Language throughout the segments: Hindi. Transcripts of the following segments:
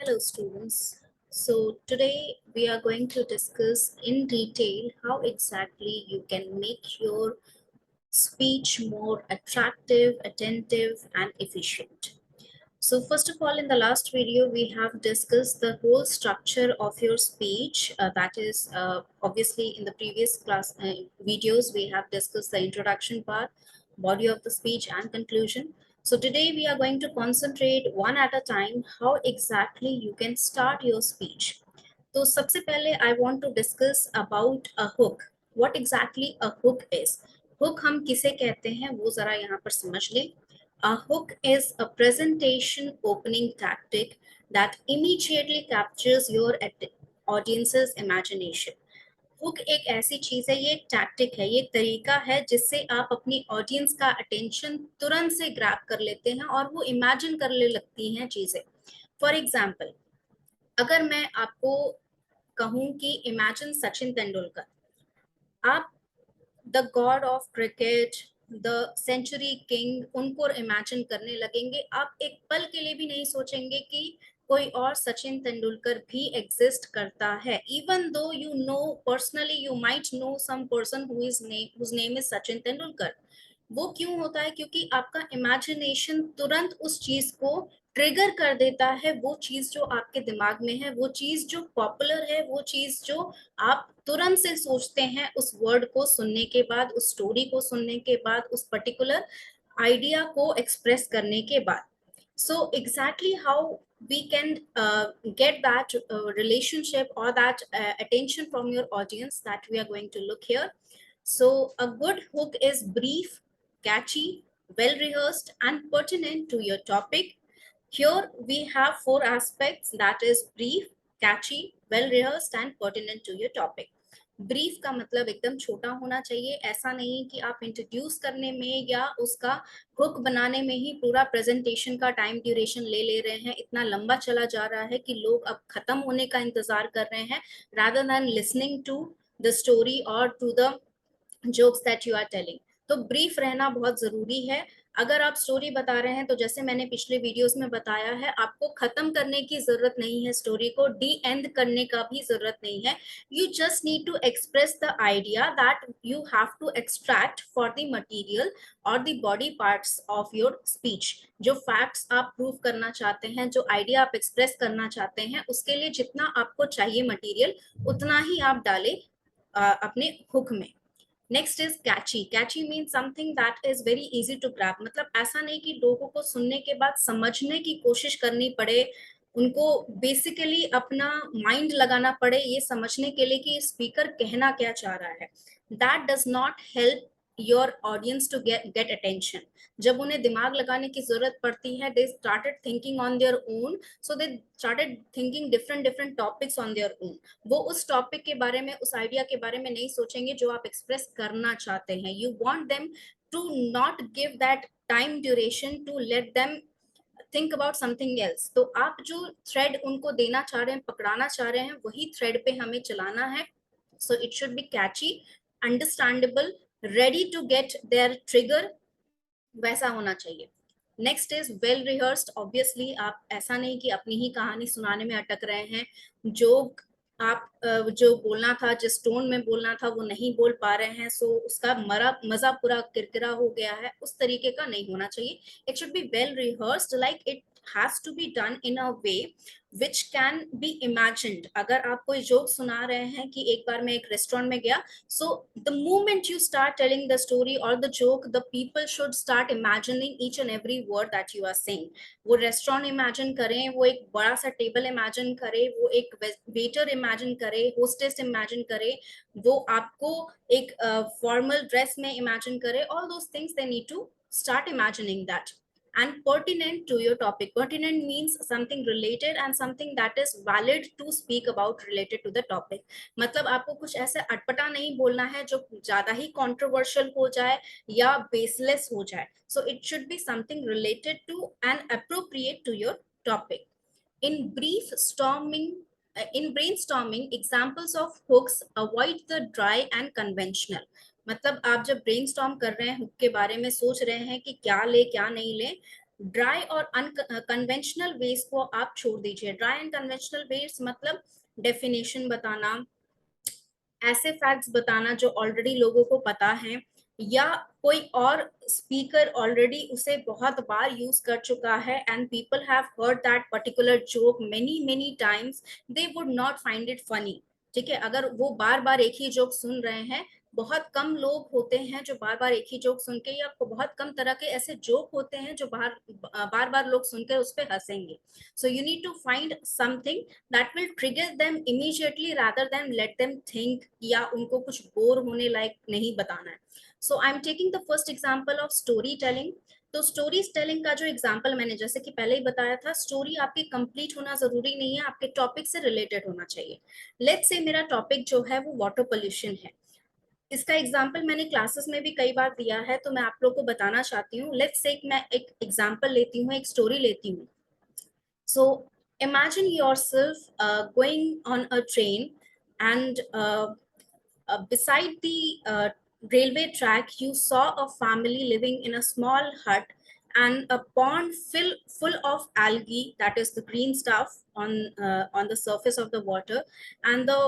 Hello students. So today we are going to discuss in detail how exactly you can make your speech more attractive, attentive and efficient. So first of all, in the last video, we have discussed the whole structure of your speech. That is obviously in the previous class videos, we have discussed the introduction part, body of the speech and conclusion. So today we are going to concentrate one at a time how exactly you can start your speech. तो सबसे पहले I want to discuss about a hook. What exactly a hook is? Hook हम किसे कहते हैं वो जरा यहाँ पर समझ लें. A hook is a presentation opening tactic that immediately captures your audience's imagination. Hook एक ऐसी चीज है, ये एक टैक्टिक है, ये एक तरीका है जिससे आप अपनी ऑडियंस का अटेंशन तुरंत से ग्रैब कर लेते हैं और वो इमेजिन करने लगती हैं चीजें. फॉर एग्जाम्पल, अगर मैं आपको कहूं कि इमेजिन सचिन तेंदुलकर, आप the god of cricket, the century king, उनको इमेजिन करने लगेंगे. आप एक पल के लिए भी नहीं सोचेंगे कि कोई और सचिन तेंदुलकर भी एग्जिस्ट करता है. Even though you know personally, you might know some person whose name is Sachin Tendulkar. वो क्यों होता है? क्योंकि आपका इमेजिनेशन तुरंत उस चीज को ट्रिगर कर देता है. वो चीज जो आपके दिमाग में है, वो चीज जो पॉपुलर है, वो चीज जो आप तुरंत से सोचते हैं उस वर्ड को सुनने के बाद, उस स्टोरी को सुनने के बाद, उस पर्टिकुलर आइडिया को एक्सप्रेस करने के बाद. So exactly how we can get that relationship or that attention from your audience, that we are going to look here. So a good hook is brief, catchy, well rehearsed and pertinent to your topic. Here we have four aspects, that is brief, catchy, well rehearsed and pertinent to your topic. Brief का मतलब एकदम छोटा होना चाहिए. ऐसा नहीं कि आप इंट्रोड्यूस करने में या उसका हुक बनाने में ही पूरा प्रेजेंटेशन का टाइम ड्यूरेशन ले रहे हैं, इतना लंबा चला जा रहा है कि लोग अब खत्म होने का इंतजार कर रहे हैं, rather than listening to the story or to the jokes that you are telling. तो ब्रीफ रहना बहुत जरूरी है. अगर आप स्टोरी बता रहे हैं तो जैसे मैंने पिछले वीडियोस में बताया है, आपको खत्म करने की जरूरत नहीं है, स्टोरी को डी एंड करने का भी जरूरत नहीं है. You just need to express the idea that you have to extract for the material और the body parts of your speech. जो फैक्ट्स आप प्रूव करना चाहते हैं, जो आइडिया आप एक्सप्रेस करना चाहते हैं, उसके लिए जितना आपको चाहिए मटेरियल, उतना ही आप डालें अपने हुक में. Next is catchy. Catchy mean something that is very easy to grab. मतलब ऐसा नहीं कि लोगों को सुनने के बाद समझने की कोशिश करनी पड़े, उनको बेसिकली अपना माइंड लगाना पड़े ये समझने के लिए कि स्पीकर कहना क्या चाह रहा है. That does not help your audience to get attention. जब उन्हें दिमाग लगाने की जरूरत पड़ती है, they started thinking on their own, so they started thinking different topics on their own. वो उस टॉपिक के बारे में, उस आइडिया के बारे में नहीं सोचेंगे जो आप एक्सप्रेस करना चाहते हैं. You want them to not give that time duration to let them think about something else. तो आप जो थ्रेड उनको देना चाह रहे हैं, पकड़ाना चाह रहे हैं, वही थ्रेड पे हमें चलाना है. So it should be catchy, understandable, ready to get their trigger, वैसा होना चाहिए. Next is well rehearsed. Obviously आप ऐसा नहीं कि अपनी ही कहानी सुनाने में अटक रहे हैं, जो आप जो बोलना था, जिस टोन में बोलना था वो नहीं बोल पा रहे हैं, सो उसका मजा पूरा किरकिरा हो गया है. उस तरीके का नहीं होना चाहिए. It should be well rehearsed, like it has to be done in a way which can be imagined. अगर आप कोई जोक सुना रहे हैं कि एक बार मैं एक रेस्टोरेंट में गया, so the moment you start telling the story or the joke, the people should start imagining each and every word that you are saying. वो रेस्टोरेंट इमेजिन करें, वो एक बड़ा सा टेबल इमेजिन करे, वो एक वेटर इमेजिन करे, होस्टेस इमेजिन करे, वो आपको एक फॉर्मल ड्रेस में इमेजिन करे. all those things they need to start imagining that. And pertinent to your topic. Pertinent means something related and something that is valid to speak about related to the topic. मतलब आपको कुछ ऐसे अटपटा नहीं बोलना है जो ज्यादा ही controversial हो जाए या baseless हो जाए. So it should be something related to and appropriate to your topic. In brainstorming, examples of hooks avoid the dry and conventional. मतलब आप जब ब्रेनस्टॉर्म कर रहे हैं, हुक के बारे में सोच रहे हैं कि क्या ले क्या नहीं ले, ड्राई और अनकन्वेंशनल वेज को आप छोड़ दीजिए। ड्राई एंड कन्वेंशनल वेज मतलब डेफिनेशन बताना, ऐसे फैक्ट्स बताना जो ऑलरेडी लोगों को पता है, या कोई और स्पीकर ऑलरेडी उसे बहुत बार यूज कर चुका है and people have heard that particular joke many many times, they would not find it funny. ठीक है, अगर वो बार बार एक ही जोक सुन रहे हैं, बहुत कम लोग होते हैं जो बार बार एक ही जोक सुन के, या बहुत कम तरह के ऐसे जोक होते हैं जो बार बार लोग सुनकर उस पर हंसेंगे। So you need to find something that will trigger them immediately rather than let them think, या उनको कुछ बोर होने लायक नहीं बताना है। So I'm taking the first example of story telling। तो स्टोरी टेलिंग का जो एग्जाम्पल मैंने जैसे कि पहले ही बताया था, स्टोरी आपकी कंप्लीट होना जरूरी नहीं है, आपके टॉपिक से रिलेटेड होना चाहिए। लेट्स से मेरा टॉपिक जो है वो वाटर पोल्यूशन है। इसका एग्जाम्पल मैंने क्लासेस में भी कई बार दिया है, तो मैं आप लोग को बताना चाहती हूँ। लेट्स से मैं एक एग्जाम्पल लेती हूँ, एक स्टोरी लेती हूँ। So imagine yourself going on a train, and beside the railway track, you saw a family living in a small hut and a pond full of algae, that is the green stuff on the surface of the water, and the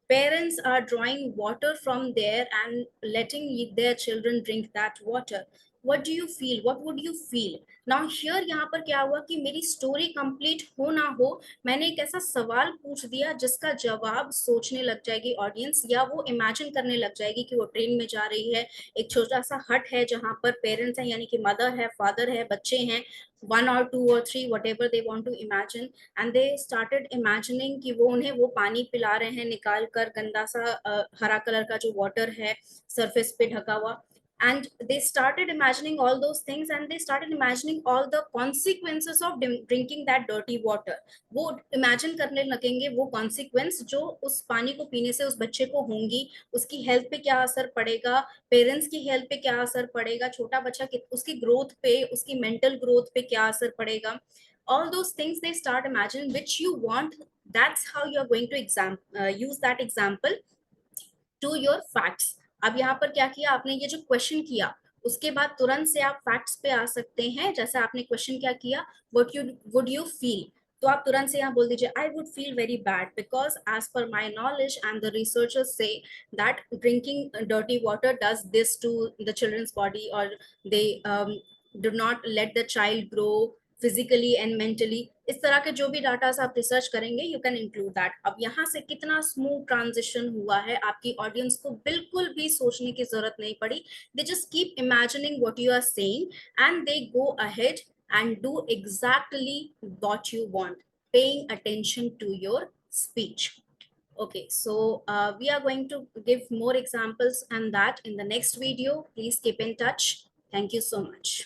parents are drawing water from there and letting their children drink that water. What do you feel? What would you feel? Now here यहाँ पर क्या हुआ कि मेरी स्टोरी कंप्लीट हो ना हो, मैंने एक ऐसा सवाल पूछ दिया जिसका जवाब सोचने लग जाएगी ऑडियंस, या वो इमेजिन करने लग जाएगी कि वो ट्रेन में जा रही है, एक छोटा सा हट है जहाँ पर पेरेंट्स हैं, यानी कि मदर है, फादर है, बच्चे हैं, वन और टू और three whatever they want to imagine, and they started imagining कि वो उन्हें वो पानी पिला रहे हैं निकाल कर, गंदा सा हरा कलर का जो वाटर है सरफेस पे ढका हुआ। And they started imagining all those things, and they started imagining all the consequences of drinking that dirty water। वो इमेजिन करने लगेंगे वो कॉन्सिक्वेंस जो उस पानी को पीने से उस बच्चे को होंगी, उसकी हेल्थ पे क्या असर पड़ेगा, पेरेंट्स की हेल्थ पे क्या असर पड़ेगा, छोटा बच्चा उसकी ग्रोथ पे, उसकी मेंटल ग्रोथ पे क्या असर पड़ेगा। all those things they start imagining which you want। that's how you are going to use that example to your facts. अब यहाँ पर क्या किया आपने, ये जो क्वेश्चन किया उसके बाद तुरंत से आप फैक्ट्स पे आ सकते हैं। जैसे आपने क्वेश्चन क्या किया, what you would you feel, तो आप तुरंत से यहाँ बोल दीजिए I would feel very bad because as per my knowledge and the researchers say that drinking dirty water does this to the children's body, और they do not let the child grow physically and mentally. इस तरह के जो भी डाटा आप रिसर्च करेंगे यू कैन इंक्लूड दैट। अब यहाँ से कितना स्मूथ ट्रांजिशन हुआ है, आपकी ऑडियंस को बिल्कुल भी सोचने की जरूरत नहीं पड़ी। They just keep imagining what you are saying and they go ahead and do exactly what you want, paying attention to your speech। Okay, so we are going to give more examples and that in the next video. Please keep in touch. Thank you so much.